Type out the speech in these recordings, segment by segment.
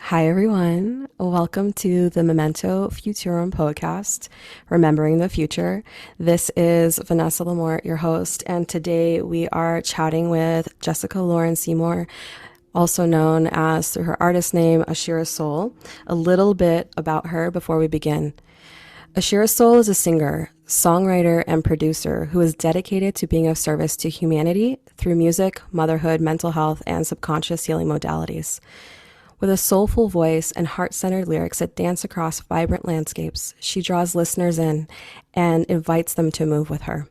Hi, everyone. Welcome to the Memento Futurum podcast, Remembering the Future. This is Vanessa Lamort, your host, and today we are chatting with Jessica Lauren Seymour, also known as through her artist name, Ashira Sōl. A little bit about her before we begin. Ashira Sōl is a singer, songwriter, and producer who is dedicated to being of service to humanity through music, motherhood, mental health, and subconscious healing modalities. With a soulful voice and heart-centered lyrics that dance across vibrant landscapes, she draws listeners in and invites them to move with her.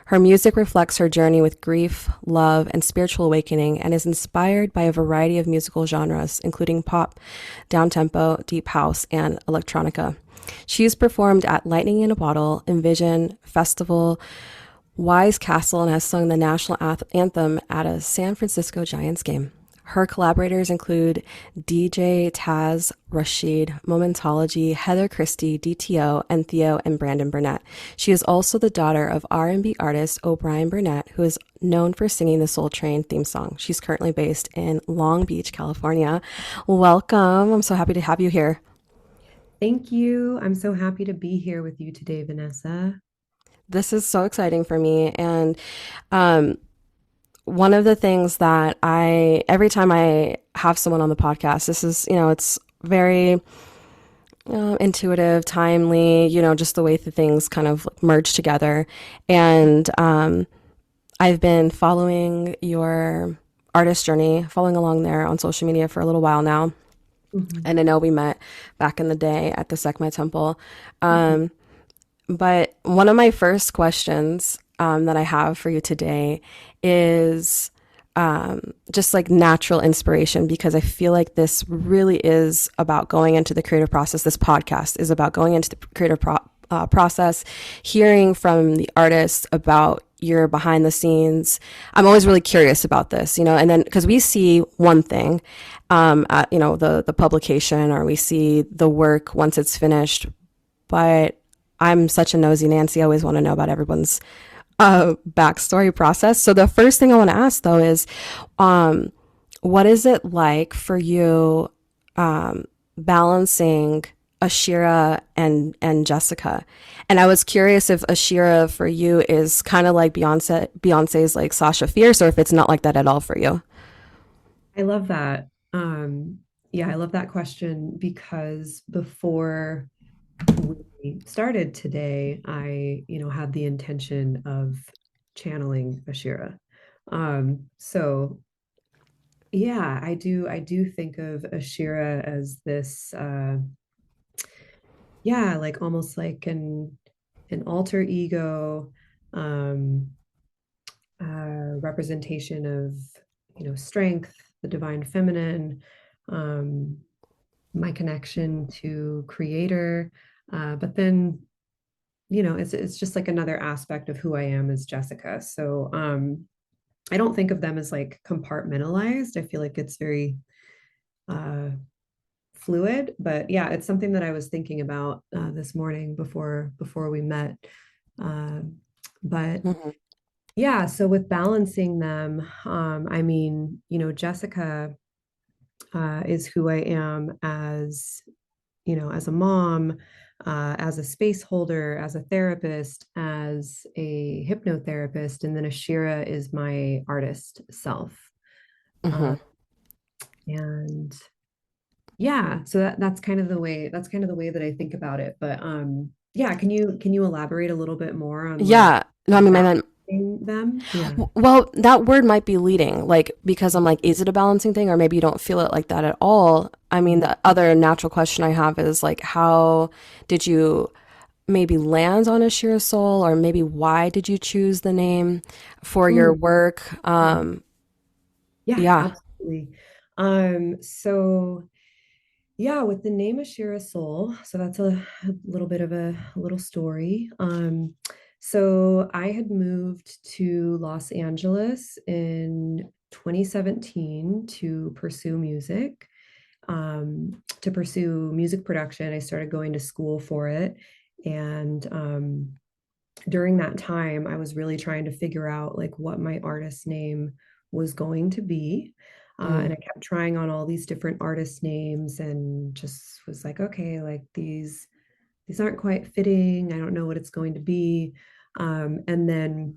Her music reflects her journey with grief, love, and spiritual awakening and is inspired by a variety of musical genres, including pop, downtempo, deep house, and electronica. She has performed at Lightning in a Bottle, Envision, Festival, Wise Castle, and has sung the national anthem at a San Francisco Giants game. Her collaborators include DJ Taz, Rashid, Momentology, Heather Christie, DTO, and Theo and Brandon Burnett. She is also the daughter of R&B artist O'Brien Burnett, who is known for singing the Soul Train theme song. She's currently based in Long Beach, California. Welcome. I'm so happy to have you here. Thank you. I'm so happy to be here with you today, Vanessa. This is so exciting for me. And um, one of the things that every time I have someone on the podcast, this is, it's very intuitive, timely, just the way the things kind of merge together. And I've been following your artist journey, following along there on social media for a little while now. Mhm. And I know we met back in the day at the Sekmai Temple. Mhm. Um, but one of my first questions that I have for you today is just like natural inspiration, because I feel like this really is about going into the creative process. This podcast is about going into the creative process, hearing from the artists about your behind the scenes. I'm always really curious about this, and then because we see one thing at, the publication, or we see the work once it's finished, but I'm such a nosy Nancy. I always want to know about everyone's backstory process. So the first thing I want to ask though is, um, what is it like for you balancing Ashira and Jessica? And I was curious if Ashira for you is kind of like Beyonce's like Sasha Fierce, or if it's not like that at all for you. I love that. Yeah, I love that question because before we started today, I had the intention of channeling Ashira. So yeah, I do think of Ashira as this yeah, like almost like an alter ego. Um, Representation of strength, the divine feminine, um, my connection to creator, but then it's just like another aspect of who I am as Jessica. So I don't think of them as like compartmentalized. I feel like it's very uh, fluid, but yeah, it's something that I was thinking about this morning before we met. Uh, but Mm-hmm. Yeah, so with balancing them, I mean, Jessica is who I am as, as a mom, as a space holder, as a therapist, as a hypnotherapist, and then Ashira is my artist self. Mm-hmm. Uh, and yeah, so that's kind of the way that I think about it. But yeah, can you elaborate a little bit more on like Yeah. No, I mean, balancing them? Yeah. well, that word might be leading, like, because I'm like, is it a balancing thing? Or maybe you don't feel it like that at all. I mean, the other natural question I have is like, how did you maybe land on Ashira Soul, or maybe why did you choose the name for your Mm. work? Yeah, Yeah. absolutely. So yeah, with the name Ashira Soul, so that's a little bit of a little story. So I had moved to Los Angeles in 2017 to pursue music, to pursue music production. I started going to school for it. And during that time, I was really trying to figure out like what my artist name was going to be. And Mm, I kept trying on all these different artist names and just was like, okay, like these aren't quite fitting. I don't know what it's going to be. And then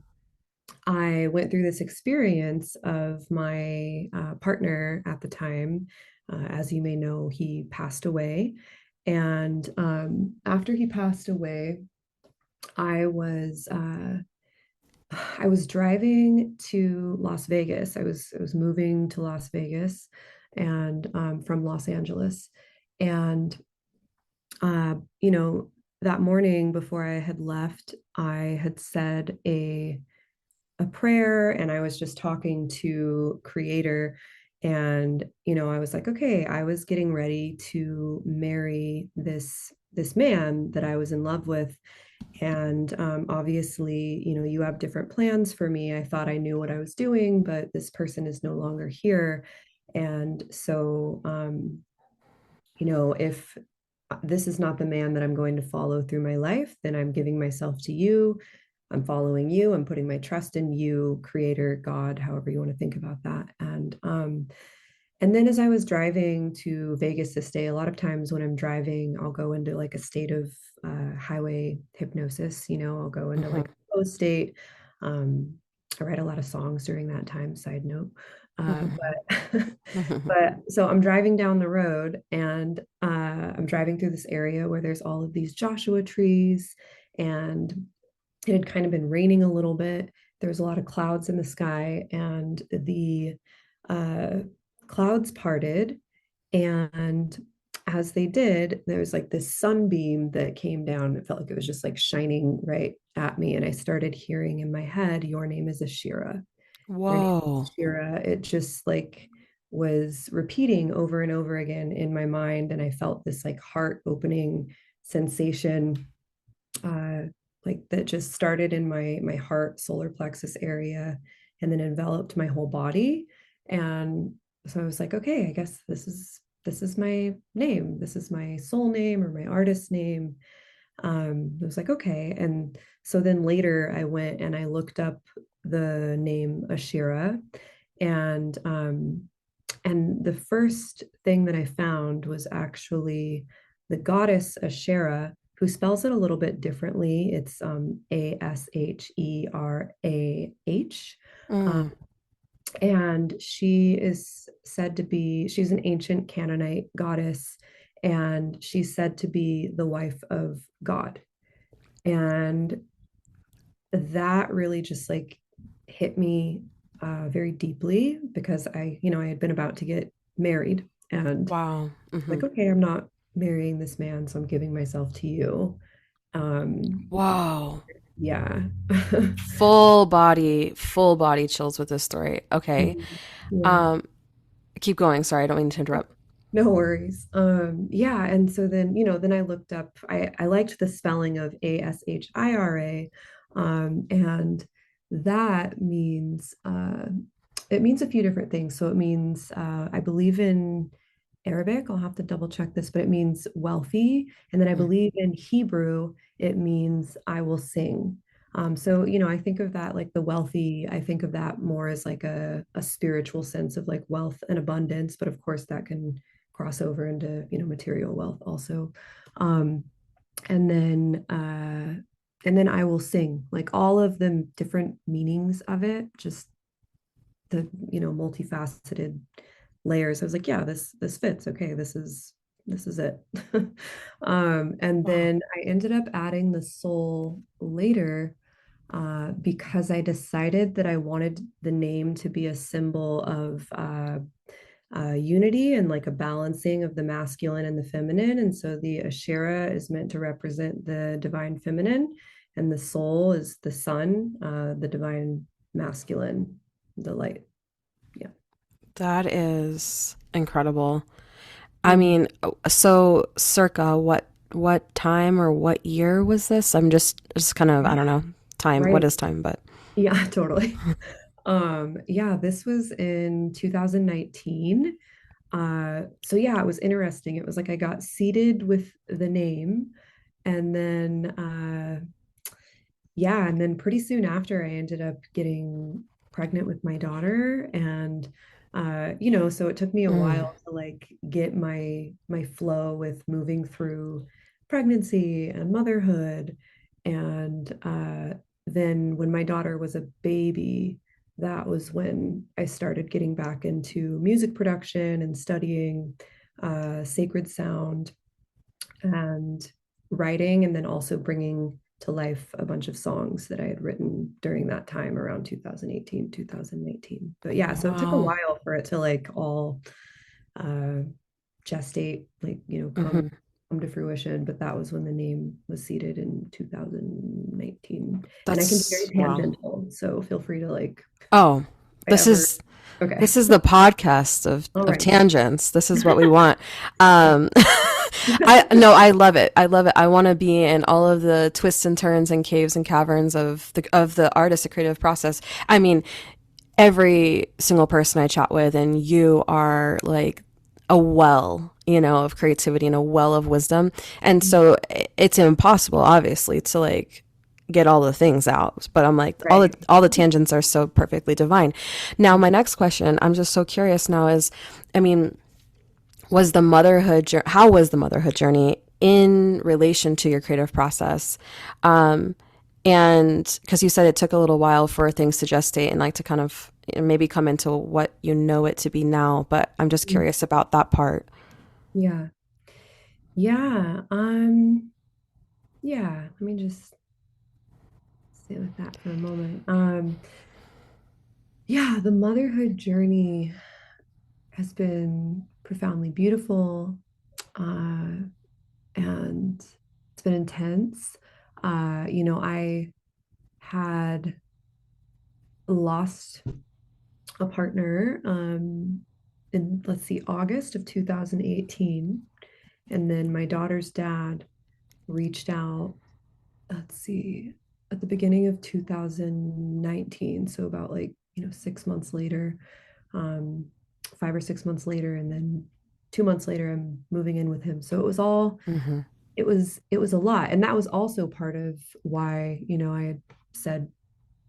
I went through this experience of my partner at the time. As you may know, he passed away. And after he passed away, I was I was driving to Las Vegas. I was moving to Las Vegas and from Los Angeles. And you know, that morning before I had left, I had said a prayer and I was just talking to creator and I was like, okay, I was getting ready to marry this man that I was in love with. And obviously, you have different plans for me. I thought I knew what I was doing, but this person is no longer here. And so if this is not the man that I'm going to follow through my life, then I'm giving myself to you. I'm following you. I'm putting my trust in you, creator, God, however you want to think about that. And then as I was driving to Vegas this day, a lot of times when I'm driving, I'll go into like a state of highway hypnosis. I'll go into mhm, like a flow state. Um, I write a lot of songs during that time, side note. mhm, But but so I'm driving down the road and I'm driving through this area where there's all of these Joshua trees and it had kind of been raining a little bit. There was a lot of clouds in the sky, and the uh, clouds parted. And as they did, there was like this sunbeam that came down. It felt like it was just like shining right at me. And I started hearing in my head, "Your name is Ashira. Your name is Whoa. Ashira." It just like was repeating over and over again in my mind. And I felt this like heart opening sensation uh, like that just started in my heart solar plexus area and then enveloped my whole body. And so I was like, okay, I guess this is my name. This is my soul name or my artist name. I was like, okay. And so then later I went and I looked up the name Ashira, and the first thing that I found was actually the goddess Ashera, who spells it a little bit differently. It's Asherah. Um, Mm, and she is said to be, she's an ancient Canaanite goddess, and she's said to be the wife of God. And that really just like hit me very deeply because I had been about to get married and wow. like, okay, I'm not marrying this man, so I'm giving myself to you. Um, Whoa. yeah. Full body chills with this story. Okay. Mhm. Yeah. Um, keep going. Sorry, I don't mean to interrupt. No worries. Yeah, and so then I looked up, I liked the spelling of Ashira, and that means it means a few different things. So it means I believe in Arabic, I'll have to double check this, but it means wealthy. And then I Mm, believe in Hebrew, it means I will sing. So, I think of that like the wealthy, I think of that more as like a spiritual sense of like wealth and abundance, but of course that can cross over into, material wealth also. Um, and then I will sing like all of the different meanings of it, just the, multifaceted layers. I was like, yeah, this fits. Okay, this is it. And wow. then I ended up adding the soul later because I decided that I wanted the name to be a symbol of unity and like a balancing of the masculine and the feminine. And so the Ashera is meant to represent the divine feminine, and the soul is the sun, the divine masculine, the light. Yeah. That is incredible. I Mhm. mean, so circa what time or what year was this? I'm just kind of, I don't know, time. What Right. is time? But Yeah, totally. Yeah, this was in 2019. So yeah, it was interesting. It was like I got seated with the name, and then yeah, and then pretty soon after I ended up getting pregnant with my daughter. And So it took me a Mm. while to like get my flow with moving through pregnancy and motherhood. And then when my daughter was a baby, that was when I started getting back into music production and studying sacred sound and writing, and then also bringing to life a bunch of songs that I had written during that time around 2018, 2019. But yeah, so it took a Wow. while for it to like all uh, gestate, like, Hmm. come to fruition. But that was when the name was seeded in 2019. And I can be very That's wow. tangential, so feel free to like, Oh, if I this ever, is okay. this is the podcast All of right. tangents. This is what we want. Um, I no, I love it. I love it. I want to be in all of the twists and turns and caves and caverns of the artistic creative process. I mean, every single person I chat with, and you are like a well, of creativity and a well of wisdom. And so it's impossible, obviously, to like get all the things out. But I'm like, Right. all the tangents are so perfectly divine. Now, my next question, I'm just so curious now is, I mean, how was the motherhood journey in relation to your creative process? And because you said it took a little while for things to gestate and like to kind of maybe come into what you know it to be now, but I'm just curious about that part. Yeah. Yeah. Yeah. Let me just sit with that for a moment. Yeah, the motherhood journey has been profoundly beautiful, uh, and it's been intense. I had lost a partner in, let's see, August of 2018. And then my daughter's dad reached out, let's see, at the beginning of 2019. So about like, 6 months later, um, 5 or 6 months later, and then 2 months later, I'm moving in with him. So Mm-hmm. it was a lot. And that was also part of why, I had said,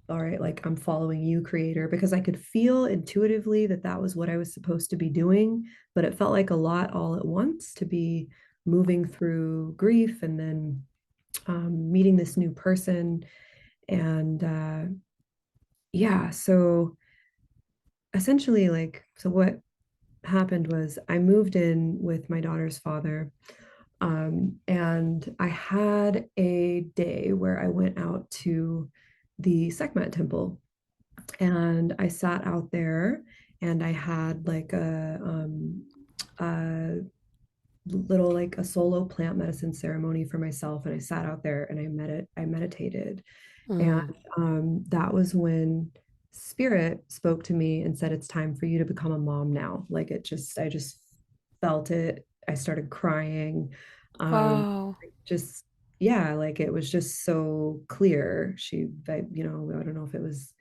all right, like I'm following you, creator, because I could feel intuitively that that was what I was supposed to be doing, but it felt like a lot all at once to be moving through grief and then meeting this new person. And yeah, so essentially, like, so what happened was I moved in with my daughter's father. And I had a day where I went out to the Sekhmet temple, and I sat out there, and I had like a little, like a solo plant medicine ceremony for myself. And I sat out there and I meditated. And Mm. that was when spirit spoke to me and said, it's time for you to become a mom now. Like I just felt it. I started crying. Um, Wow. just, yeah, like it was just so clear. I don't know if it was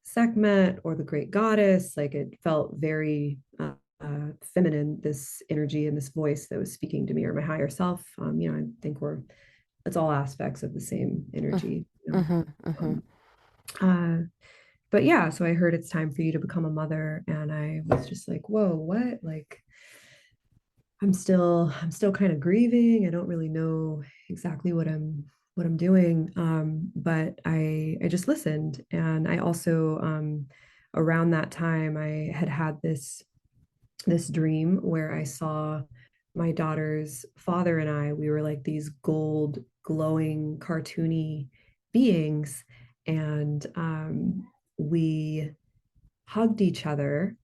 Sekhmet or the great goddess. Like it felt very feminine, this energy and this voice that was speaking to me, or my higher self. I think it's all aspects of the same energy. Mm-hmm. Mm-hmm. Um, uh, but yeah, so I heard it's time for you to become a mother, and I was just like, whoa, what? Like, I'm still kind of grieving. I don't really know exactly what I'm doing. But I just listened. And I also, around that time, I had had this dream where I saw my daughter's father and we were like these gold glowing cartoony beings. And we hugged each other.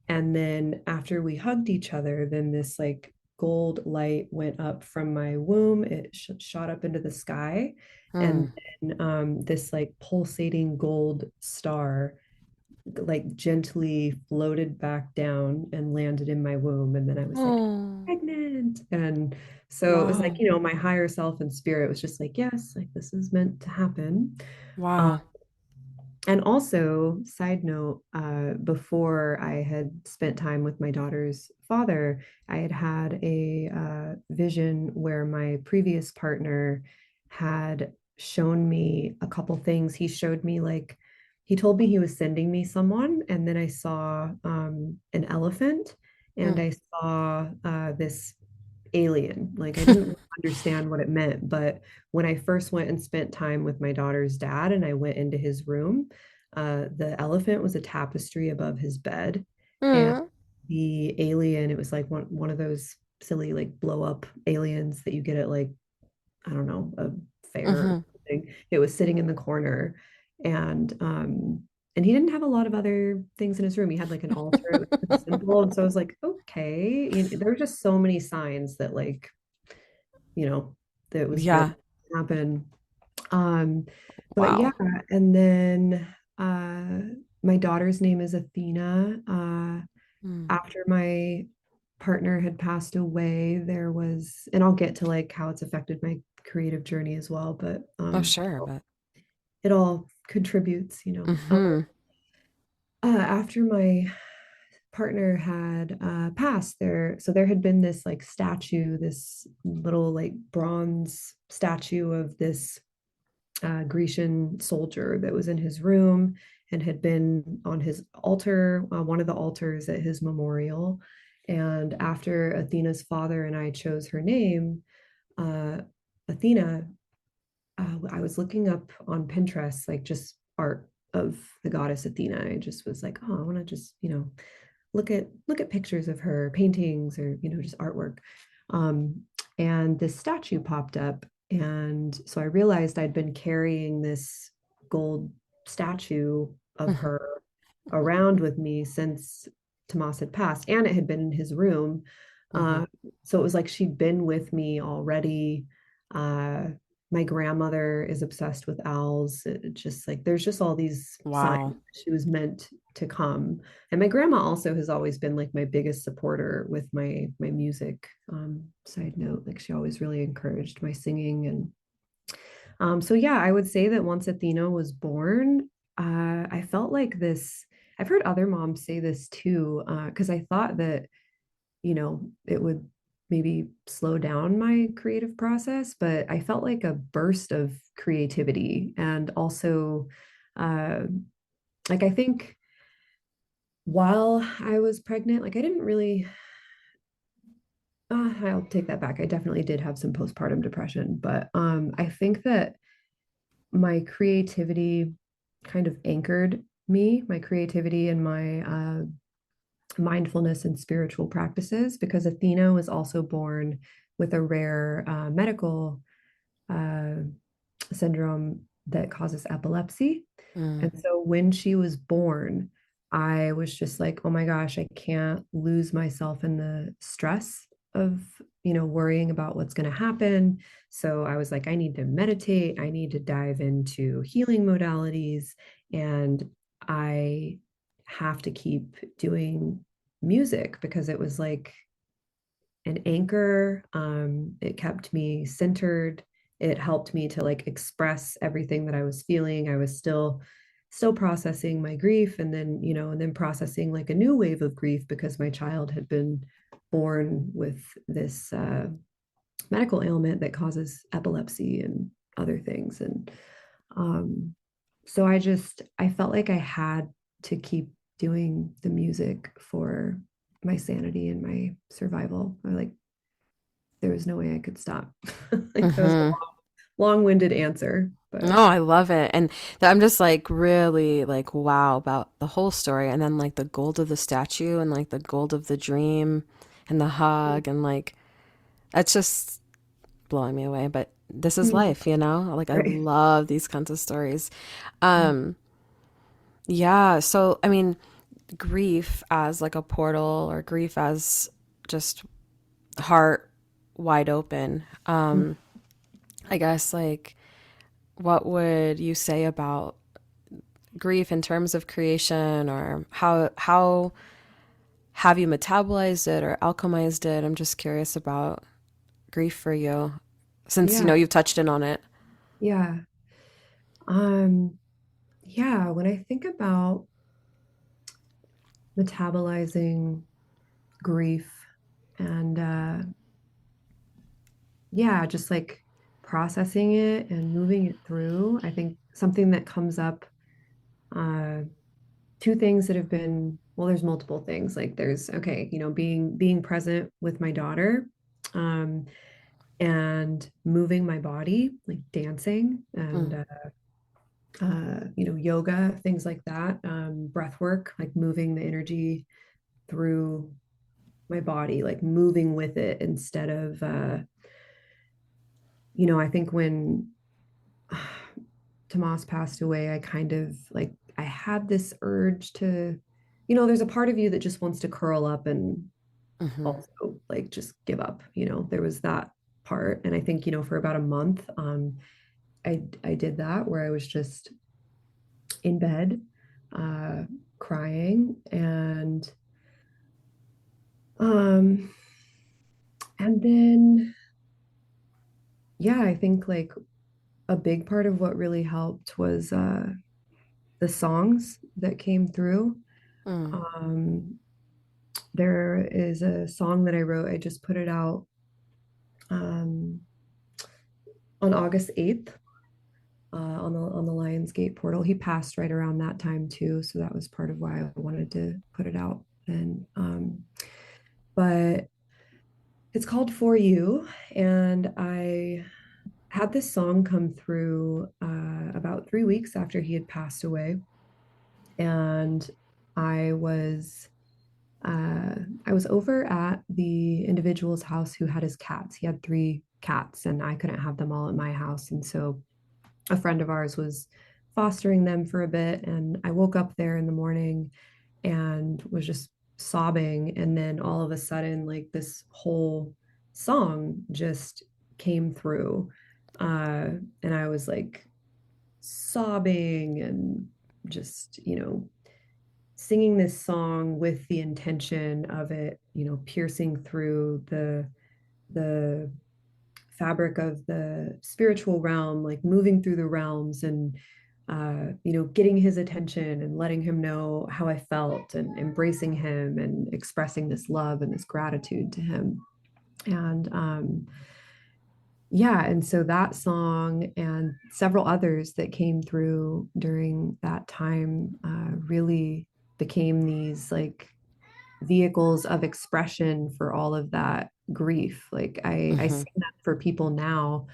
And then after we hugged each other, then this like gold light went up from my womb. It shot up into the sky. And Mm. then this like pulsating gold star like gently floated back down and landed in my womb. And then I was like, Oh, pregnant. And so it was like, wow. my higher self and spirit was just like, yes, like this is meant to happen. Um, Wow. and also, side note, before I had spent time with my daughter's father, I had had a vision where my previous partner had shown me a couple things. He showed me like he told me he was sending me someone, and then I saw an elephant, and Mm. I saw this alien. Like I didn't really understand what it meant, but when I first went and spent time with my daughter's dad, and I went into his room, the elephant was a tapestry above his bed, and Mm. the alien, it was like one of those silly like blow up aliens that you get at like I don't know, a fair or Hmm. something. It was sitting in the corner, and and he didn't have a lot of other things in his room. He had like an altar. It was pretty simple, and so I was like, okay. There were just so many signs that like that was going Yeah. to happen. Um, but yeah, Wow. and then uh, my daughter's name is Athena. Mm. After my partner had passed away, there was, and I'll get to like how it's affected my creative journey as well, but Oh, sure, but. it all contributes, you know. Hmm. After my partner had passed there, so there had been this like statue, this little like bronze statue of this Grecian soldier that was in his room and had been on his altar, one of the altars at his memorial. And after Athena's father and I chose her name, uh, Athena, I was looking up on Pinterest, like just art of the goddess Athena. I just was like, oh, I want to just, look at pictures of her paintings or, just artwork. Um, and this statue popped up. And so I realized I'd been carrying this gold statue of Hmm. her around with me since Tomas had passed, and it had been in his room. Hmm. Uh, so it was like she'd been with me already. Uh, my grandmother is obsessed with owls. It just like there's just all these signs Wow. she was meant to come. And my grandma also has always been like my biggest supporter with my music. Side note, like she always really encouraged my singing. And so yeah, I would say that once Athena was born, I felt like this. I've heard other moms say this too, because I thought that it would maybe slow down my creative process, but I felt like a burst of creativity. And also, uh, like I think while I was pregnant, like I didn't really, I'll take that back. I definitely did have some postpartum depression, but I think that my creativity kind of anchored me, my creativity and my mindfulness and spiritual practices, because Athena was also born with a rare medical uh, syndrome that causes epilepsy. Mm. And so when she was born, I was just like, oh my gosh, I can't lose myself in the stress of, worrying about what's going to happen. So I was like, I need to meditate. I need to dive into healing modalities. And I have to keep doing music because it was like an anchor. It kept me centered. It helped me to like express everything that I was feeling. I was still processing my grief, and then processing like a new wave of grief because my child had been born with this medical ailment that causes epilepsy and other things. And um, so I felt like I had to keep doing the music for my sanity and my survival. Or like there was no way I could stop. Like that was a Hmm. long-winded answer, but No, I love it. And I'm just like really like wow about the whole story. And then like the gold of the statue and like the gold of the dream and the hug and like it's just blowing me away. But this is Mhm. life, you know? Like I Right. love these kinds of stories. Um, yeah, so I mean, grief as like a portal or grief as just heart wide open. I guess like what would you say about grief in terms of creation or how have you metabolized it or alchemized it? I'm just curious about grief for you since you know Yeah, you've touched in on it. yeah. Um, yeah, when I think about metabolizing grief and yeah, just like processing it and moving it through, I think something that comes up Uh, Two things that have been, well, there's multiple things. Like there's, okay, being present with my daughter, um, and moving my body, like dancing and Mm, yoga, things like that, breath work, like moving the energy through my body, like moving with it instead of I think when Tomas passed away, I kind of like I had this urge to, there's a part of you that just wants to curl up and mhm, also like just give up. There was that part. And I think, for about a month, I did that where I was just in bed, uh, crying um and then yeah, I think like a big part of what really helped was the songs that came through. mm, Um, there is a song that I wrote. I just put it out um, on August 8th on the Lionsgate portal. He passed right around that time too, so that was part of why I wanted to put it out. And but it's called For You, and I had this song come through about 3 weeks after he had passed away, and I was uh, I was over at the individual's house who had his cats. He had three cats, and I couldn't have them all at my house. And so a friend of ours was fostering them for a bit. And I woke up there in the morning and was just sobbing. And then all of a sudden, like this whole song just came through. And I was like sobbing and just, singing this song with the intention of it, piercing through the fabric of the spiritual realm, like moving through the realms and getting his attention and letting him know how I felt and embracing him and expressing this love and this gratitude to him. And yeah, and so that song and several others that came through during that time really became these like vehicles of expression for all of that grief. Like I mhm, sing that for people now,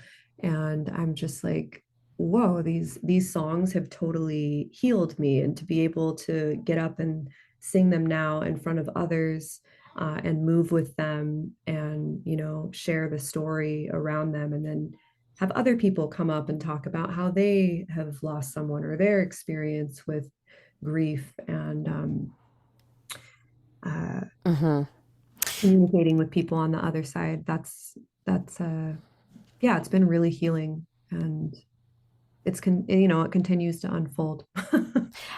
and I'm just like, whoa, these songs have totally healed me. And to be able to get up and sing them now in front of others, and move with them and share the story around them, and then have other people come up and talk about how they have lost someone or their experience with grief, and uh, mhm. communicating with people on the other side. That's yeah, it's been really healing, and it continues to unfold.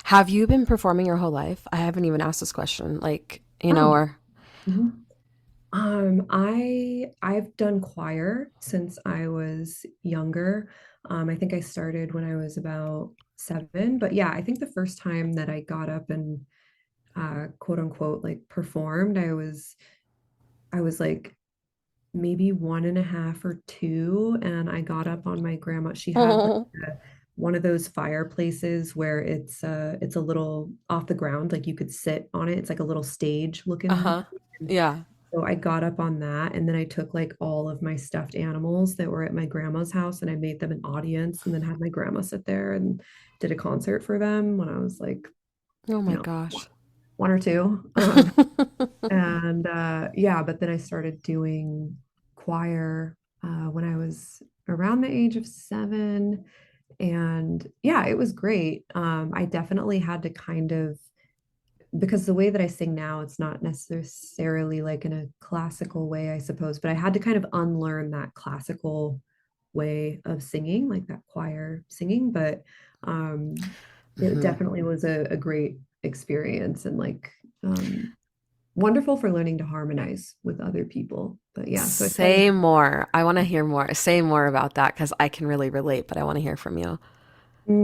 Have you been performing your whole life? I haven't even asked this question. Like, Oh, or mhm. I've done choir since I was younger. I think I started when I was about 7, but yeah, I think the first time that I got up and quote unquote like performed, I was like maybe 1.5 or 2, and I got up on my grandma. She had like oh, one of those fireplaces where it's a little off the ground, like you could sit on it. It's like a little stage looking. uh-huh. Yeah. So I got up on that, and then I took like all of my stuffed animals that were at my grandma's house, and I made them an audience, and then had my grandma sit there and did a concert for them when I was like, Oh you my know, gosh. 1 or 2. And yeah, but then I started doing choir when I was around the age of 7. And yeah, it was great. I definitely had to kind of, because the way that I sing now, it's not necessarily like in a classical way, I suppose, but I had to kind of unlearn that classical way of singing, like that choir singing. But um, it Mhm. definitely was a great experience, and like wonderful for learning to harmonize with other people. But yeah, so I started. Say more. I want to hear more. Say more about that because I can really relate, but I want to hear from you.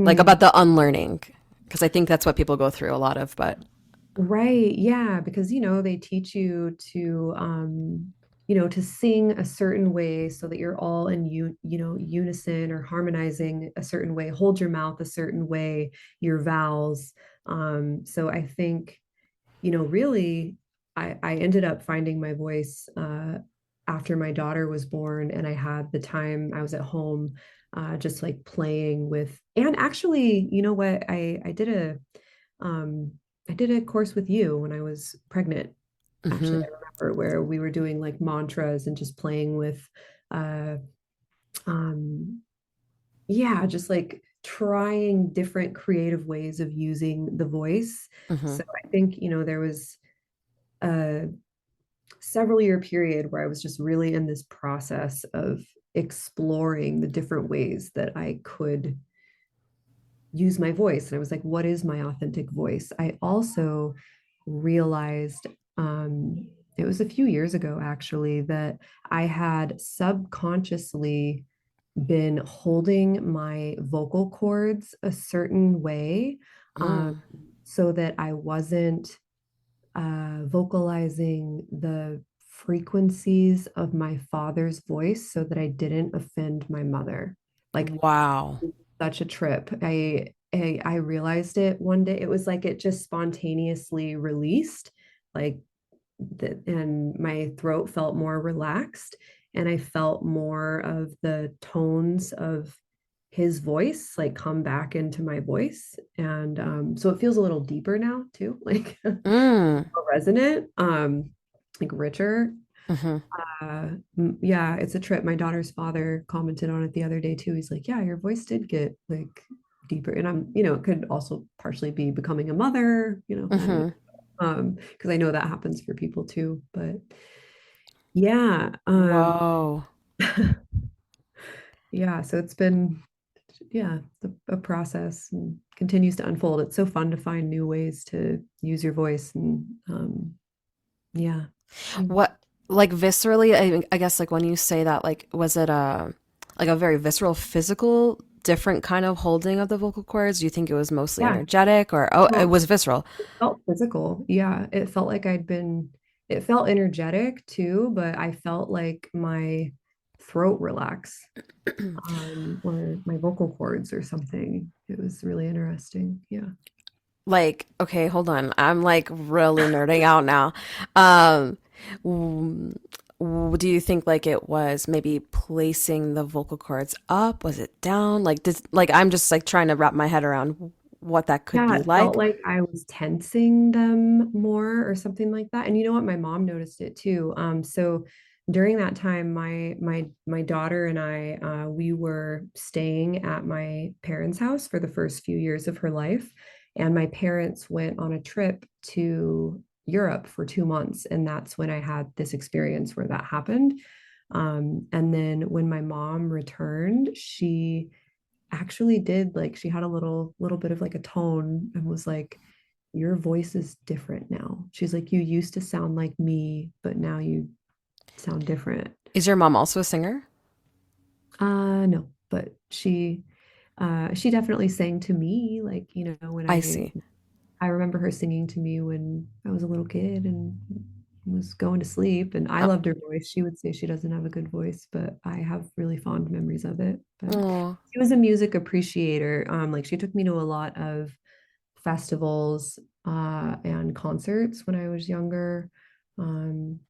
Like Mm, about the unlearning, because I think that's what people go through a lot of, but right, yeah, because they teach you to to sing a certain way so that you're all in unison or harmonizing a certain way, hold your mouth a certain way, your vowels. So I think, really, I ended up finding my voice after my daughter was born, and I had the time I was at home, just like playing with, and actually, you know what, um, I did a course with you when I was pregnant. Actually, Mm-hmm. I remember where we were doing like mantras and just playing with, uh, um, yeah, just like trying different creative ways of using the voice. Mm-hmm. So I think, there was a several year period where I was just really in this process of exploring the different ways that I could use my voice. And I was like, what is my authentic voice? I also realized, it was a few years ago actually, that I had subconsciously been holding my vocal cords a certain way, um, Mm. so that I wasn't vocalizing the frequencies of my father's voice so that I didn't offend my mother. Like, Wow. such a trip. I realized it one day. It was like it just spontaneously released, like and my throat felt more relaxed, and I felt more of the tones of his voice like come back into my voice, and so it feels a little deeper now too, like Mm. more resonant, like richer. Mm-hmm. Yeah, it's a trip. My daughter's father commented on it the other day too. He's like, "Yeah, your voice did get like deeper." And it could also partially be becoming a mother, I don't know. Mm-hmm. Because I know that happens for people too. But yeah, Whoa. yeah, so it's been, yeah, a process and continues to unfold. It's so fun to find new ways to use your voice, and yeah. Mm. What, like viscerally, I guess like when you say that, like was it a very visceral, physical, different kind of holding of the vocal cords? Do you think it was mostly Yeah. energetic or oh, it Oh, was visceral? it felt physical. Yeah, it felt like it felt energetic too, but I felt like my throat relax, or my vocal cords or something. It was really interesting. Yeah. Like, okay, hold on. I'm like really nerding out now. Um, w- do you think like it was maybe placing the vocal cords up? Was it down? Like I'm just like trying to wrap my head around what that could Yeah, be it felt like. like I was tensing them more or something like that. And you know what? My mom noticed it too. So during that time, my daughter and I, we were staying at my parents' house for the first few years of her life. And my parents went on a trip to Europe for 2 months. And that's when I had this experience where that happened. And then when my mom returned, she actually did, like, she had a little bit of like a tone and was like, your voice is different now. She's like, you used to sound like me, but now you sound different. Is your mom also a singer? No, but she definitely sang to me, like, when I I see. I remember her singing to me when I was a little kid and was going to sleep, and I loved her voice. She would say she doesn't have a good voice, but I have really fond memories of it. But Oh, she was a music appreciator. Like, she took me to a lot of festivals and concerts when I was younger. Um,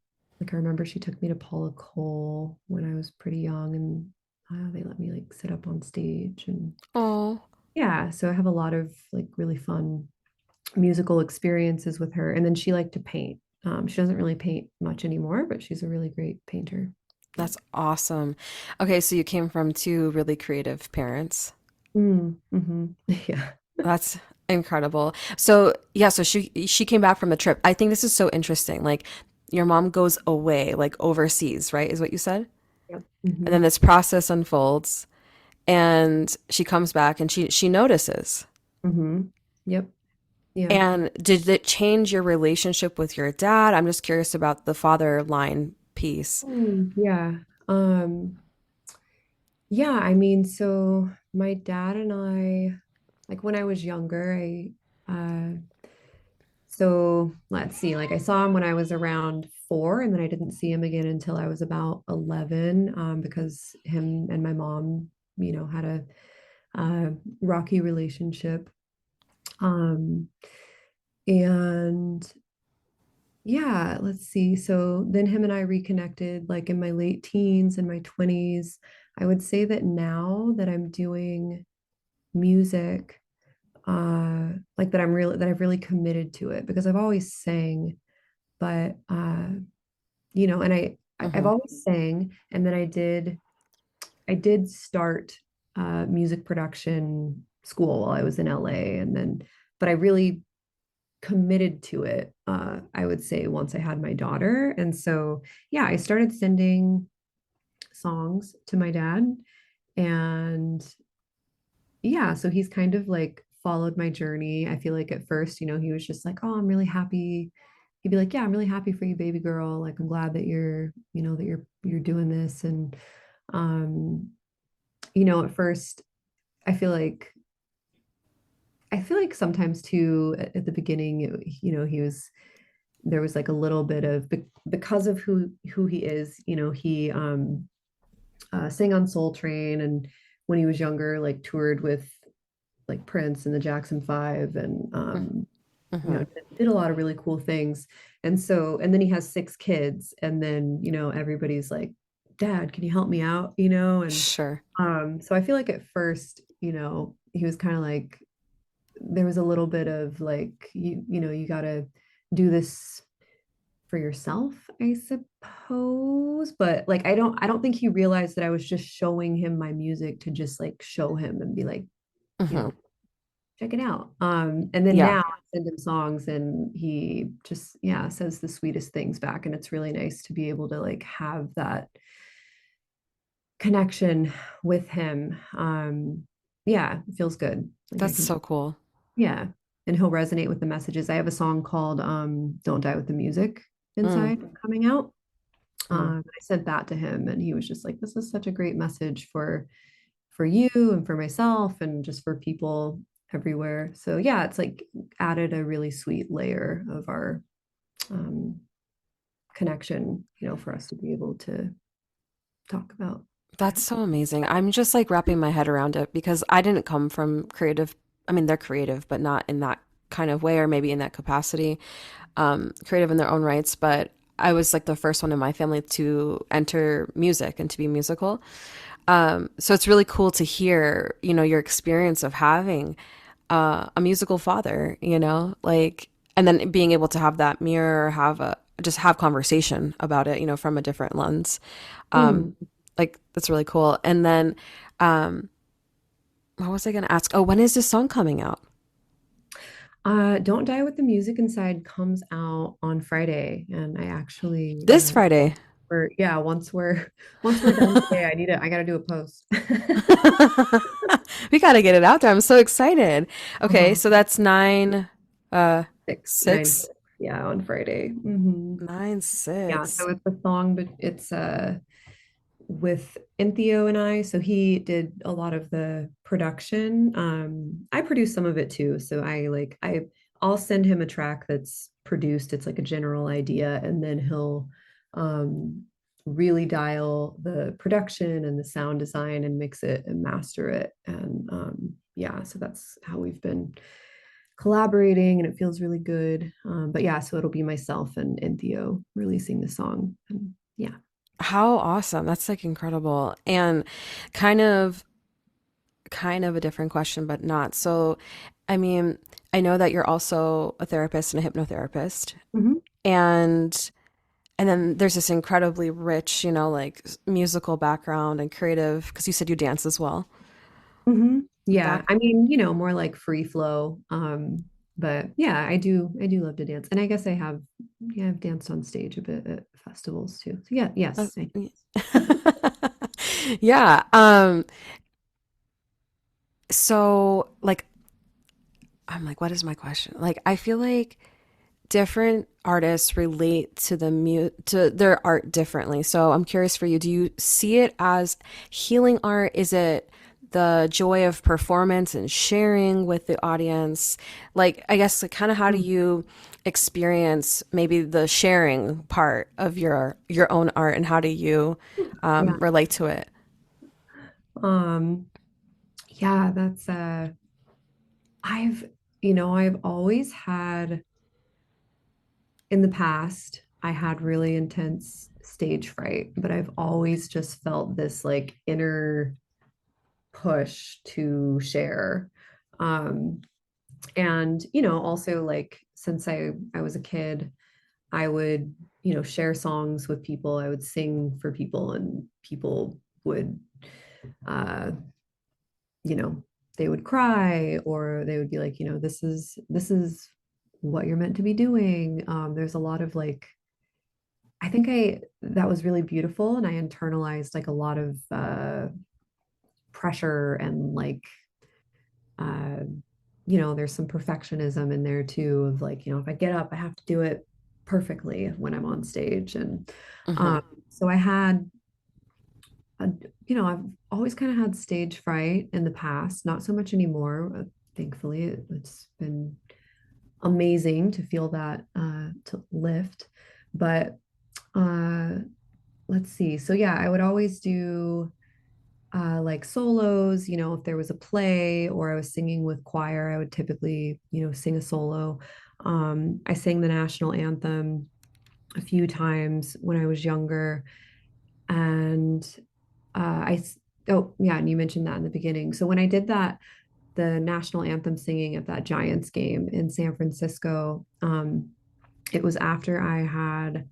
like, I remember she took me to Paula Cole when I was pretty young, and they let me like sit up on stage, and oh, yeah, so I have a lot of like really fun musical experiences with her. And then she liked to paint. She doesn't really paint much anymore, but she's a really great painter. Yeah. that's awesome. Okay, so you came from two really creative parents. Yeah. That's incredible. So, yeah, so she came back from the trip. I think this is so interesting. Like your mom goes away, like overseas, right? Is what you said? Yep. And then Hmm. this process unfolds and she comes back and she notices. Hmm. Yep. Yeah. And did it change your relationship with your dad? I'm just curious about the father line piece. Yeah. Um, yeah, I mean, so my dad and I, like when I was younger, so let's see, like I saw him when I was around 4, and then I didn't see him again until I was about 11, because him and my mom, had a rocky relationship. Um, and yeah, let's see. So then him and I reconnected like in my late teens and my 20s. I would say that now that I'm doing music, like that I've really committed to it, because I've always sang, but and I've Mm-hmm. always sang, and then I did start music production school while I was in LA, and then but I really committed to it, I would say, once I had my daughter. And so yeah, I started sending songs to my dad, and yeah, so he's kind of like followed my journey. I feel like at first, he was just like, "Oh, I'm really happy." He'd be like, "Yeah, I'm really happy for you, baby girl. Like, I'm glad that you're doing this." And um, at first, I feel like sometimes too at the beginning, he was there was like a little bit of, because of who he is. He sang on Soul Train, and when he was younger, like toured with like Prince and the Jackson 5, and Mm-hmm. did a lot of really cool things. And then he has 6 kids, and then everybody's like, "Dad, can you help me out?" And Sure. so I feel like at first, he was kind of like, there was a little bit of like, you got to do this for yourself, I suppose. But like, I don't think he realized that I was just showing him my music to just like show him and be like, you Mm-hmm. know check it out. And then Yeah. now I send him songs, and he just, yeah, says the sweetest things back. And it's really nice to be able to like have that connection with him. Yeah, it feels good. Like I That's can, so cool. yeah. And he'll resonate with the messages. I have a song called Don't Die with the Music Mm, inside coming out. mm. I sent that to him, and he was just like, "This is such a great message for you and for myself and just for people everywhere." So yeah, it's like added a really sweet layer of our um, connection, for us to be able to talk about that. That's so amazing. I'm just like wrapping my head around it because I didn't come from creative. I mean, they're creative, but not in that kind of way or maybe in that capacity. Creative in their own rights, but I was like the first one in my family to enter music and to be musical. So it's really cool to hear, your experience of having a musical father, like, and then being able to have that mirror, just have conversation about it, from a different lens. Um, Mm. like that's really cool. And then, um, what was I going to ask? Oh, when is this song coming out? Don't Die with the Music Inside comes out on Friday, and I actually This Friday. once we're done today, I gotta do a post. We got to get it out there. I'm so excited. Okay, Uh-huh. so that's uh, 9/6, six, yeah, on Friday. Hmm. nine, Yeah, six. so it's a song, but it's with Inthio and I. So he did a lot of the production. I produced some of it too. So I'll send him a track that's produced. It's like a general idea, and then he'll um really dial the production and the sound design and mix it and master it. And yeah, so that's how we've been collaborating, and it feels really good. But yeah, so it'll be myself and Theo releasing the song. And yeah. How awesome. That's like incredible. And kind of kind of a different question, but not. So, I mean, I know that you're also a therapist and a hypnotherapist. Mhm. And and then there's this incredibly rich, like musical background and creative, because you said you dance as well. Yeah, Back I mean, more like free flow. But yeah, I do love to dance. And I guess I've danced on stage a bit at festivals too. So yeah, uh, yes. yeah. So like I'm like, what is my question? Like I feel like different artists relate to to their art differently. So I'm curious for you, do you see it as healing art? Is it the joy of performance and sharing with the audience? Like I guess like kind of how do Mm. you experience maybe the sharing part of your own art, and how do you Yeah. relate to it? Um, yeah, that's I've, I've always had in the past, I had really intense stage fright, but I've always just felt this like inner push to share. Um, and, also like since I was a kid, I would, share songs with people. I would sing for people and people would uh, you know, they would cry or they would be like, this is what you're meant to be doing. There's a lot of like, I think that was really beautiful, and I internalized like a lot of pressure and like, uh, there's some perfectionism in there too of like, if I get up, I have to do it perfectly when I'm on stage. And Mm-hmm. um, so I had uh, I've always kind of had stage fright in the past, not so much anymore. Thankfully, it's been amazing to feel that to lift. But uh, let's see. So yeah, I would always do like solos. If there was a play or I was singing with choir, I would typically, sing a solo. I sang the national anthem a few times when I was younger, and oh yeah, and you mentioned that in the beginning. So when I did that, the national anthem singing at that Giants game in San Francisco, it was after I had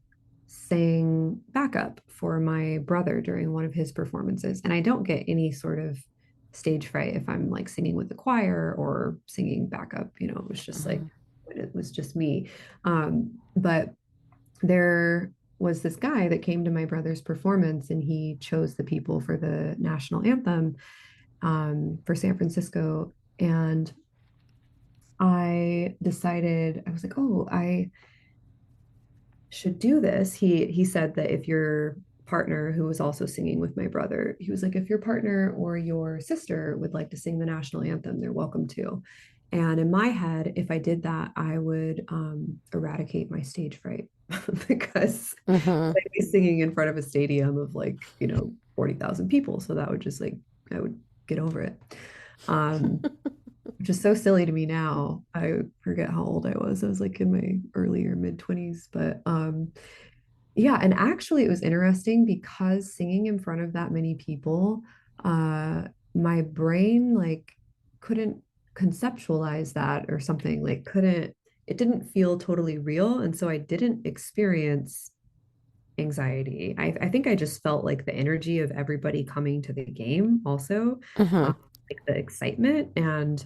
sang backup for my brother during one of his performances. And I don't get any sort of stage fright if I'm like singing with the choir or singing backup. It was just like, it was just me. But there was this guy that came to my brother's performance and he chose the people for the national anthem for San Francisco. And I decided, I was like, oh, I should do this. He said that if your partner, who was also singing with my brother, he was like, if your partner or your sister would like to sing the national anthem, they're welcome to. And in my head, if I did that, I would eradicate my stage fright because Mm-hmm. I'd be singing in front of a stadium of like, 40,000 people. So that would just like, I would get over it. Um, which is so silly to me now. I forget how old I was. I was like in my early or mid 20s. But yeah, and actually it was interesting because singing in front of that many people, uh, my brain like couldn't conceptualize that or something, like couldn't, it didn't feel totally real. And so I didn't experience anxiety. I think I just felt like the energy of everybody coming to the game also, Mm-hmm. like the excitement. And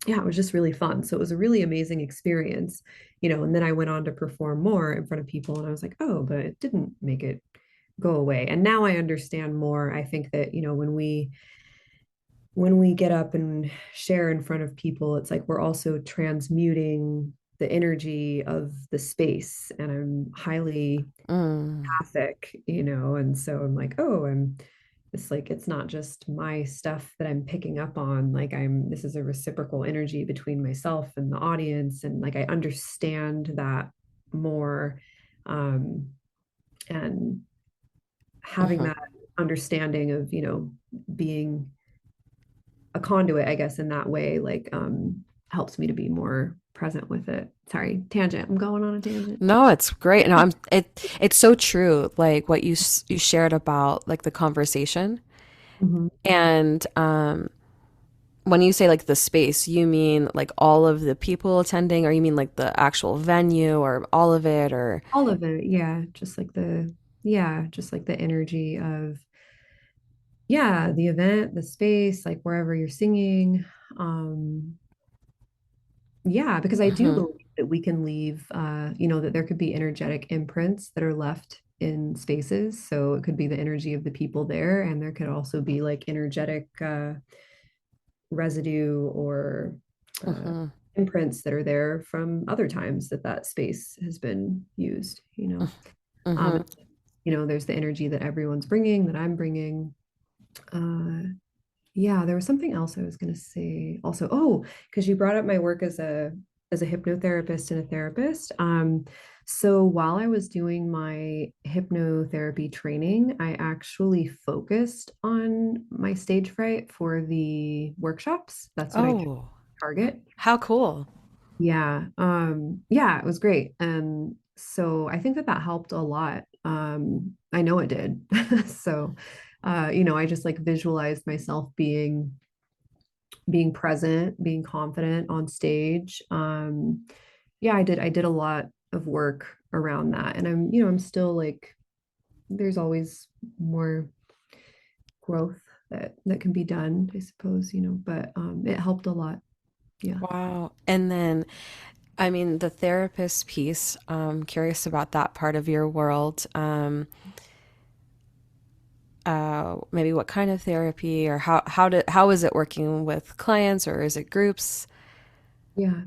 yeah, it was just really fun. So it was a really amazing experience, and then I went on to perform more in front of people and I was like, oh, but it didn't make it go away. And now I understand more. I think that, when we get up and share in front of people, it's like we're also transmuting the energy of the space. And I'm highly Mm. empathic, and so I'm like, oh, it's like it's not just my stuff that I'm picking up on. Like this is a reciprocal energy between myself and the audience. And like I understand that more. Um, and having Mm-hmm. that understanding of, being a conduit, I guess, in that way, like helps me to be more present with it. Sorry, tangent. I'm going on a tangent. No, it's great. No, it's so true. Like what you shared about like the conversation. Mhm. And when you say like the space, you mean like all of the people attending, or you mean like the actual venue, or all of it, or All of it, yeah. Just like the energy of, yeah, the event, the space, like wherever you're singing. Um, yeah, because I do mm-hmm. believe that we can leave, that there could be energetic imprints that are left in spaces. So it could be the energy of the people there, and there could also be like energetic residue or uh, Mm-hmm. imprints that are there from other times that that space has been used. Um, Mm-hmm. there's the energy that everyone's bringing, that I'm bringing. Uh, yeah, there was something else I was going to say also. Oh, because you brought up my work as a as a hypnotherapist and a therapist. So while I was doing my hypnotherapy training, I actually focused on my stage fright for the workshops. That's what I Oh, target. how cool. Yeah, it was great. And so I think that that helped a lot. I know it did. So, I just like visualized myself being present, being confident on stage. Yeah, I did a lot of work around that. And I'm still like, there's always more growth that can be done, I suppose, but it helped a lot. Yeah. Wow. And then, I mean, the therapist piece, curious about that part of your world. Maybe what kind of therapy or how is it working with clients or is it groups? Yeah.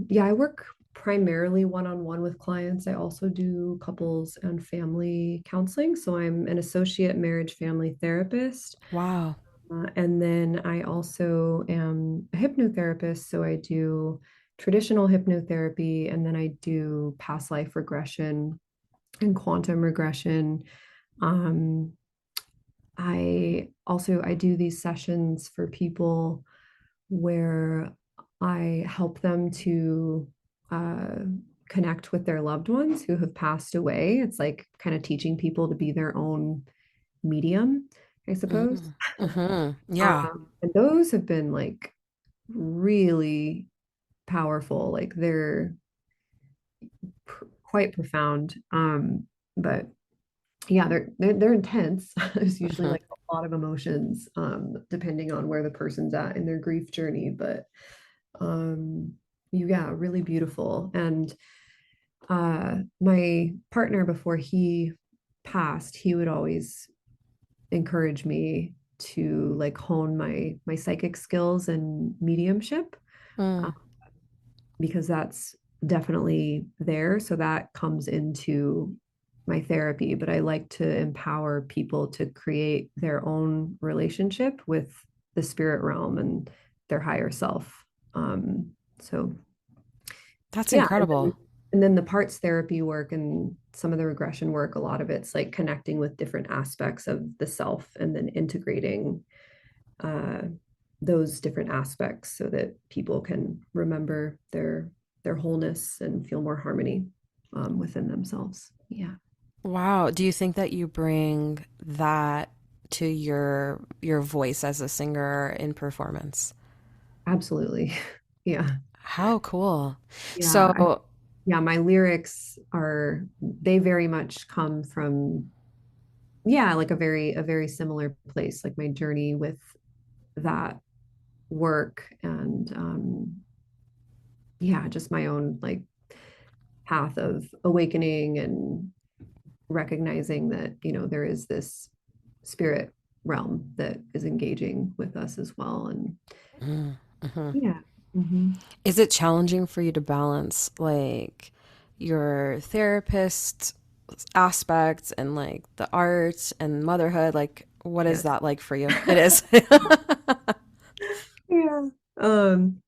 Yeah, I work primarily one-on-one with clients. I also do couples and family counseling. So I'm an associate marriage family therapist. Wow. And then I also am a hypnotherapist. So I do traditional hypnotherapy and then I do past life regression and quantum regression. Um, I do these sessions for people where I help them to uh, connect with their loved ones who have passed away. It's like kind of teaching people to be their own medium, I suppose. Mm, hmm. Yeah. And those have been like really powerful. Like they're quite profound. But yeah, they're intense. It's usually Hmm. like a lot of emotions, depending on where the person's at in their grief journey. But um, yeah, really beautiful. And my partner, before he passed, he would always encourage me to like hone my psychic skills and mediumship, uh, Mm. because that's definitely there. So that comes into my therapy, but I like to empower people to create their own relationship with the spirit realm and their higher self. So That's yeah, incredible. and then the parts therapy work and some of the regression work, a lot of it's like connecting with different aspects of the self and then integrating uh, those different aspects so that people can remember their wholeness and feel more harmony within themselves. Yeah, Wow. Do you think that you bring that to your voice as a singer in performance? absolutely. Yeah, How cool. yeah, So, yeah. My lyrics they very much come from, yeah, like a very similar place. Like my journey with that work and yeah, just my own like path of awakening and recognizing that, there is this spirit realm that is engaging with us as well. And mm, mhm. yeah. Hmm. Is it challenging for you to balance like your therapist aspects and like the art and motherhood? Like, what is Yes. that like for you? It is. Yeah. Um,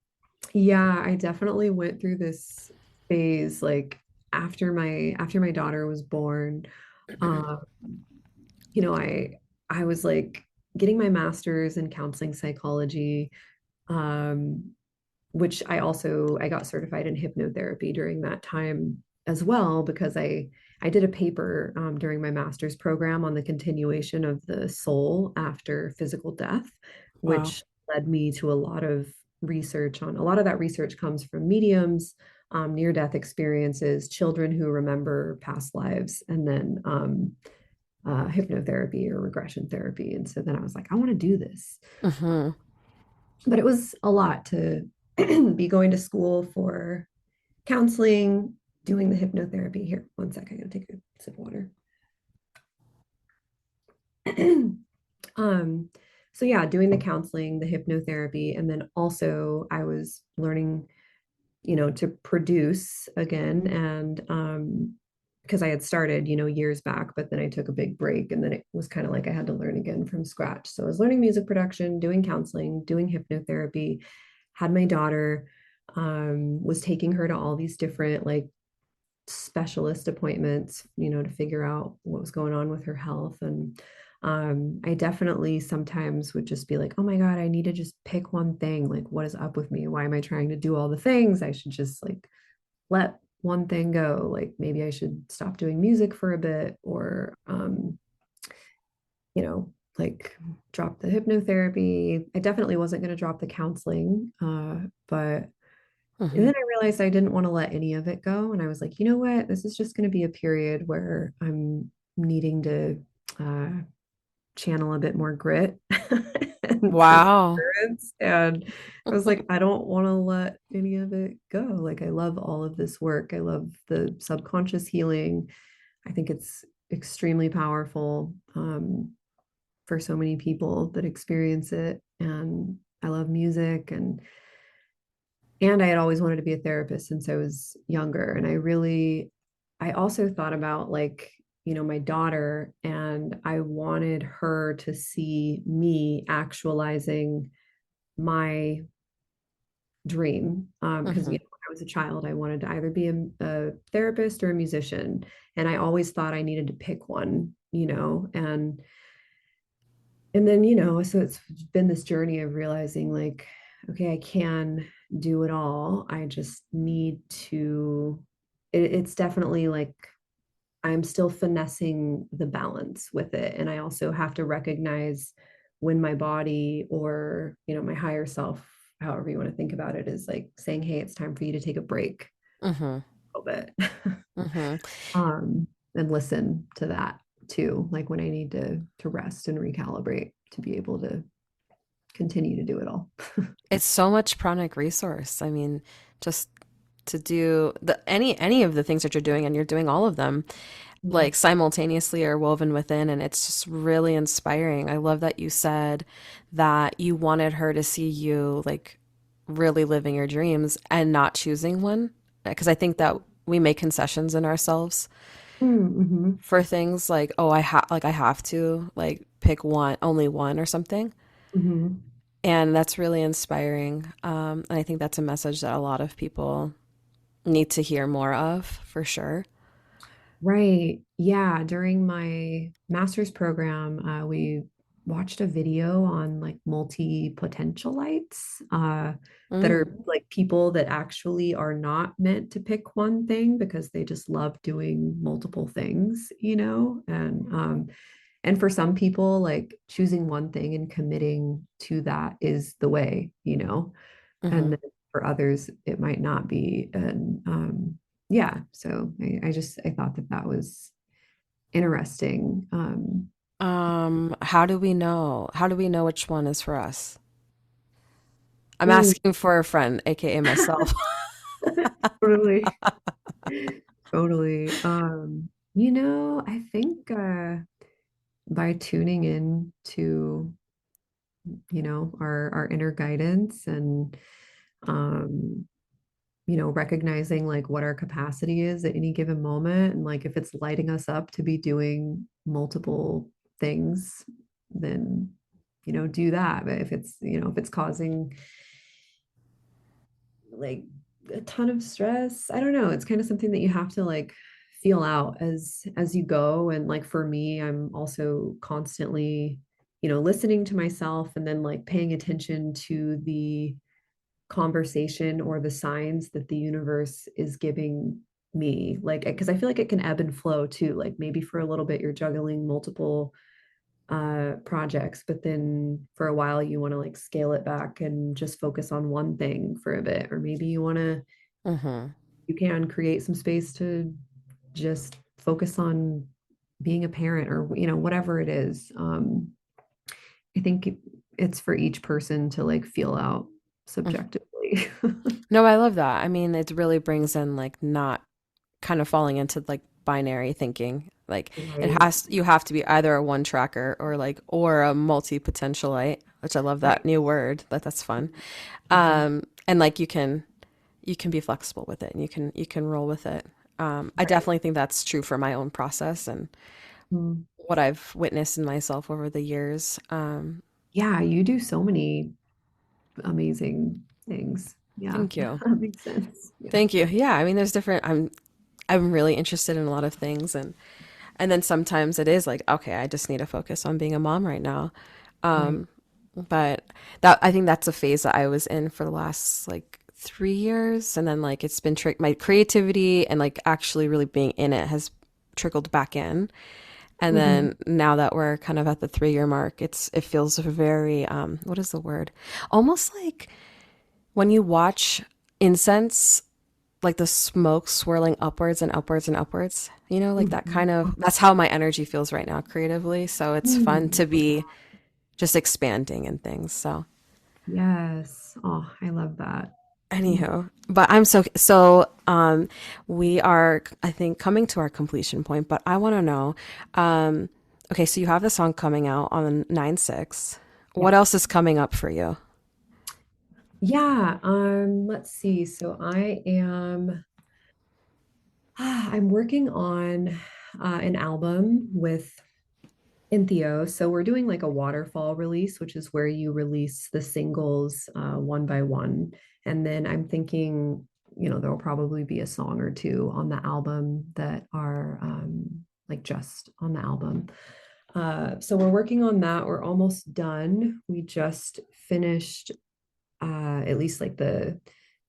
yeah, I definitely went through this phase like after my daughter was born. Um, I was like getting my master's in counseling psychology, um, which I got certified in hypnotherapy during that time as well because I did a paper during my master's program on the continuation of the soul after physical death, Wow. which led me to a lot of research on a lot of that research comes from mediums, near-death experiences, children who remember past lives, and then hypnotherapy or regression therapy. And so then I was like, I want to do this. Hmm. But it was a lot to be going to school for counseling, doing the hypnotherapy. Here, one sec, I gotta take a sip of water. um, so yeah, doing the counseling, the hypnotherapy, and then also I was learning, to produce again. And because I had started, years back, but then I took a big break and then it was kind of like I had to learn again from scratch. So I was learning music production, doing counseling, doing hypnotherapy, had my daughter. was taking her to all these different like specialist appointments, to figure out what was going on with her health. And I definitely sometimes would just be like, oh my God, I need to just pick one thing. Like, what is up with me? Why am I trying to do all the things? I should just like let one thing go. Like maybe I should stop doing music for a bit or, like drop the hypnotherapy. I definitely wasn't going to drop the counseling, but and Hmm. then I realized I didn't want to let any of it go. And I was like, you know what? This is just going to be a period where I'm needing to uh, channel a bit more grit and Wow. perseverance. And I was like, I don't want to let any of it go. Like, I love all of this work. I love the subconscious healing. I think it's extremely powerful for so many people that experience it. And I love music and I had always wanted to be a therapist since I was younger. And I also thought about like, my daughter, and I wanted her to see me actualizing my dream. Because, Hmm. when I was a child, I wanted to either be a therapist or a musician. And I always thought I needed to pick one, and then, so it's been this journey of realizing like, okay, I can do it all. I just need to, it's definitely like I'm still finessing the balance with it. And I also have to recognize when my body or, my higher self, however you want to think about it, is like saying, hey, it's time for you to take a break Hmm. a little bit. Hmm. um, and listen to that too, like when I need to rest and recalibrate to be able to continue to do it all. It's so much pranic resource. I mean, just to do any of the things that you're doing, and you're doing all of them Mm. like simultaneously are woven within, and it's just really inspiring. I love that you said that you wanted her to see you like really living your dreams and not choosing one, because I think that we make concessions in ourselves Mm-hmm. for things like, oh, I have to like pick one, only one or something. Mm-hmm. And that's really inspiring. And I think that's a message that a lot of people need to hear more of for sure. Right. Yeah. During my master's program, we watched a video on like multi-potentialites that are Mm, like people that actually are not meant to pick one thing because they just love doing multiple things, and for some people, like choosing one thing and committing to that is the way. And hmm. then for others, it might not be. And yeah, so I thought that that was interesting. How do we know? How do we know which one is for us? I'm Ooh, asking for a friend, aka myself. totally, totally. I think by tuning in to, our inner guidance and um recognizing like what our capacity is at any given moment. And like if it's lighting us up to be doing multiple things, then, do that. But if it's causing like a ton of stress, I don't know. It's kind of something that you have to like feel out as you go. And like for me, I'm also constantly, listening to myself and then like paying attention to the conversation or the signs that the universe is giving me, like because I feel like it can ebb and flow too, like maybe for a little bit you're juggling multiple projects, but then for a while you want to like scale it back and just focus on one thing for a bit, or maybe Hmm. you can create some space to just focus on being a parent or whatever it is. I think it's for each person to like feel out subjectively. No, I love that. I mean, it really brings in like not kind of falling into like binary thinking. Like Right. you have to be either a one tracker or like or a multi potentialite, which I love Right. that new word. That's fun. Mhm. And like you can be flexible with it, and you can roll with it. I Right. definitely think that's true for my own process and Mm. what I've witnessed in myself over the years. Yeah, you do so many amazing things. Yeah, Thank you. that makes sense. Yeah. Thank you. Yeah, I mean, there's different. I'm really interested in a lot of things, and then sometimes it is like, okay, I just need to focus on being a mom right now. Right. But that I think that's a phase that I was in for the last like 3 years, and then like it's been my creativity and like actually really being in it has trickled back in. And Hmm. then now that we're kind of at the 3 year mark, it feels very what is the word? Almost like when you watch incense, like the smoke swirling upwards and upwards and upwards, like that Hmm. kind of, that's how my energy feels right now creatively. So it's fun Hmm. to be just expanding and things. So Yes. Oh, I love that. Mhm. anywho, but I'm so we are, I think, coming to our completion point, but I want to know, okay, so you have the song coming out on 9/6. What Yes. else is coming up for you? Yeah. Let's see. So I'm working on an album with Theo. So we're doing like a waterfall release, which is where you release the singles one by one. And then I'm thinking, there'll probably be a song or two on the album that are like just on the album. So we're working on that. We're almost done. We just finished at least like the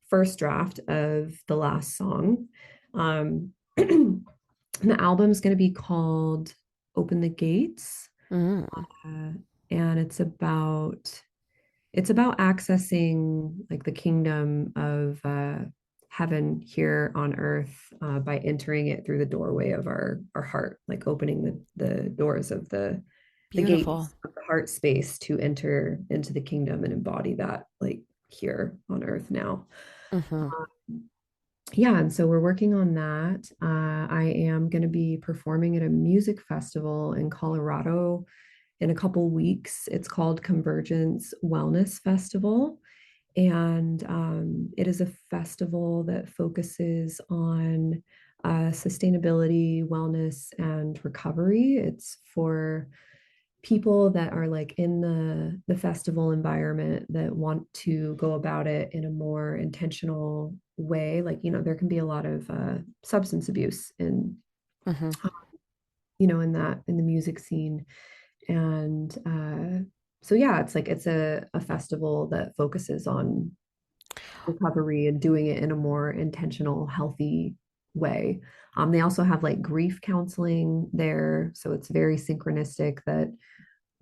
first draft of the last song. The album's going to be called Open the Gates. Mm, uh, and it's about accessing like the kingdom of heaven here on earth by entering it through the doorway of our heart, like opening the doors of the beautiful. gates of the heart space to enter into the kingdom and embody that like here on earth now. Hmm. Yeah, and so we're working on that. I am going to be performing at a music festival in Colorado in a couple weeks. It's called Convergence Wellness Festival. And it is a festival that focuses on sustainability, wellness, and recovery. It's for people that are like in the festival environment that want to go about it in a more intentional way. Like, there can be a lot of substance abuse Hmm. in the music scene. And so yeah, it's like it's a festival that focuses on recovery and doing it in a more intentional, healthy way. They also have like grief counseling there, so it's very synchronistic that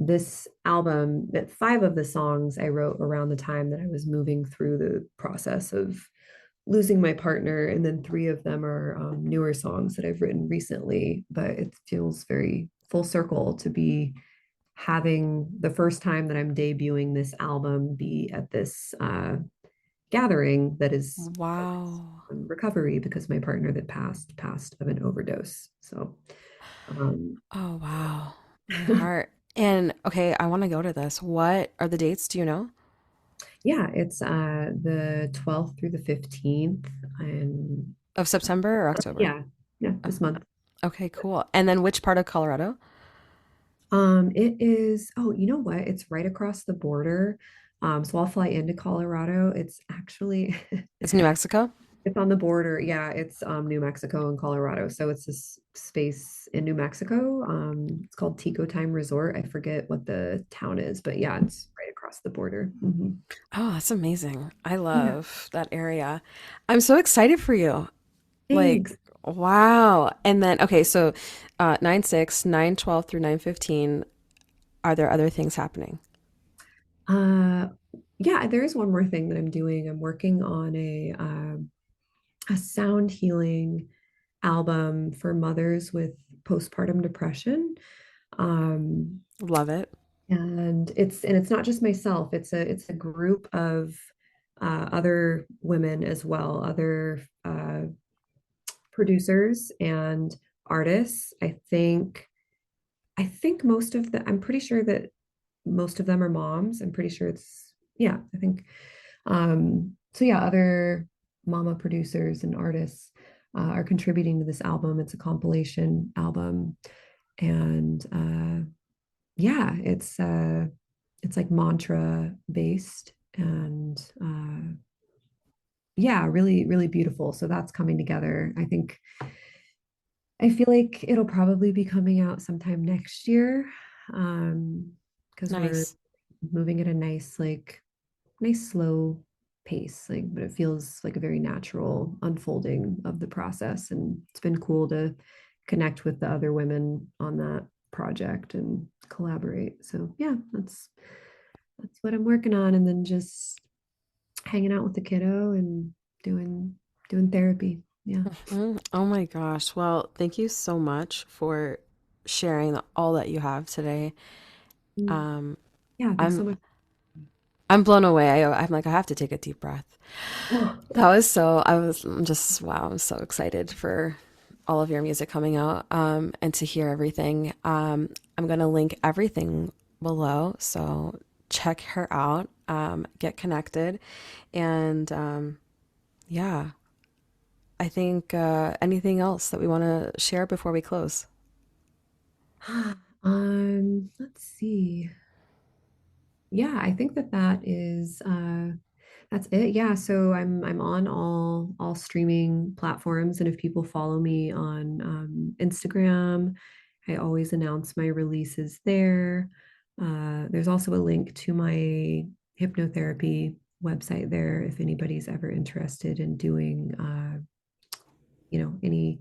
this album, that five of the songs I wrote around the time that I was moving through the process of losing my partner, and then three of them are newer songs that I've written recently. But it feels very full circle to be having the first time that I'm debuting this album be at this gathering that is focused Wow. on recovery because my partner that passed of an overdose. So um, Oh, wow. My heart. And okay, I want to go to this. What are the dates? Do you know? yeah, it's the 12th through the 15th, and Of September or October? yeah, yeah, Oh, this month. okay, cool. And then which part of Colorado? It is, oh, you know what? It's right across the border. So I'll fly into Colorado. It's actually It's New Mexico? it's on the border. Yeah, it's New Mexico and Colorado. So it's this space in New Mexico. It's called Tico Time Resort. I forget what the town is, but yeah, it's right across the border. Mhm. Oh, that's amazing. I Yeah, love that area. I'm so excited for you. Like, thanks. wow. And then, okay, so 9/6, 9/12 through 9/15, are there other things happening? Uh, yeah, there is one more thing that I'm doing. I'm working on a sound healing album for mothers with postpartum depression. Um, Love it. and it's not just myself. It's a group of other women as well, other producers and artists. I think most of the I'm pretty sure that most of them are moms. I'm pretty sure it's yeah, I think so yeah, other mama producers and artists are contributing to this album. It's a compilation album, and yeah, it's like mantra based, and yeah, really, really beautiful. So that's coming together. I feel like it'll probably be coming out sometime next year. Because we're Nice. moving at a nice slow pace, but it feels like a very natural unfolding of the process. And it's been cool to connect with the other women on that project and collaborate. So yeah, that's what I'm working on. And then just hanging out with the kiddo and doing doing therapy. Yeah. Oh my gosh. Well, thank you so much for sharing all that you have today. Mm. Um, Yeah, thanks so I'm much. I'm blown away. I'm like, I have to take a deep breath. Oh, I'm just, wow, I'm so excited for all of your music coming out, and to hear everything. I'm going to link everything below. So check her out, get connected. And, yeah, I think, anything else that we want to share before we close? let's see. Yeah, I think that's it. Yeah, so I'm on all streaming platforms, and if people follow me on Instagram, I always announce my releases there. There's also a link to my hypnotherapy website there if anybody's ever interested in doing any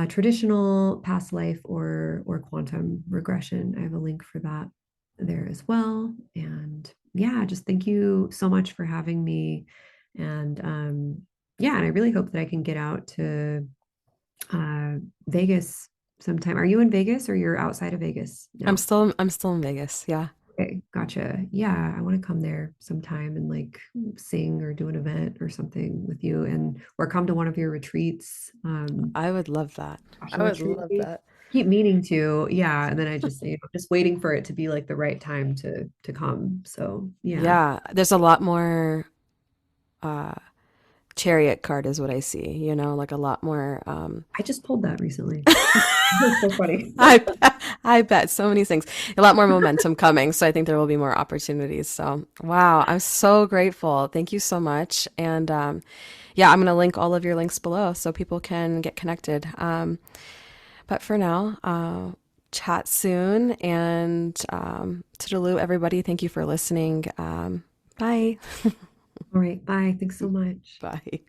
traditional past life or quantum regression. I have a link for that there as well. And yeah, just thank you so much for having me. And yeah, and I really hope that I can get out to uh, Vegas sometime. Are you in Vegas or you're outside of Vegas now? I'm still in Vegas. Yeah. Okay, gotcha. Yeah, I want to come there sometime and sing or do an event or something with you, and or come to one of your retreats. I would love that. I Joshua would Tree. love that. Keep meaning to, yeah. And then I just, just waiting for it to be like the right time to come. So yeah, Yeah, there's a lot more, uh, chariot card is what I see, like a lot more, I just pulled that recently. That's so funny. I bet so many things, a lot more momentum coming. So I think there will be more opportunities. So wow, I'm so grateful. Thank you so much. And, yeah, I'm going to link all of your links below so people can get connected. But for now, chat soon, and, toodaloo, everybody. Thank you for listening. Bye. All right, bye. Thanks so much. Bye.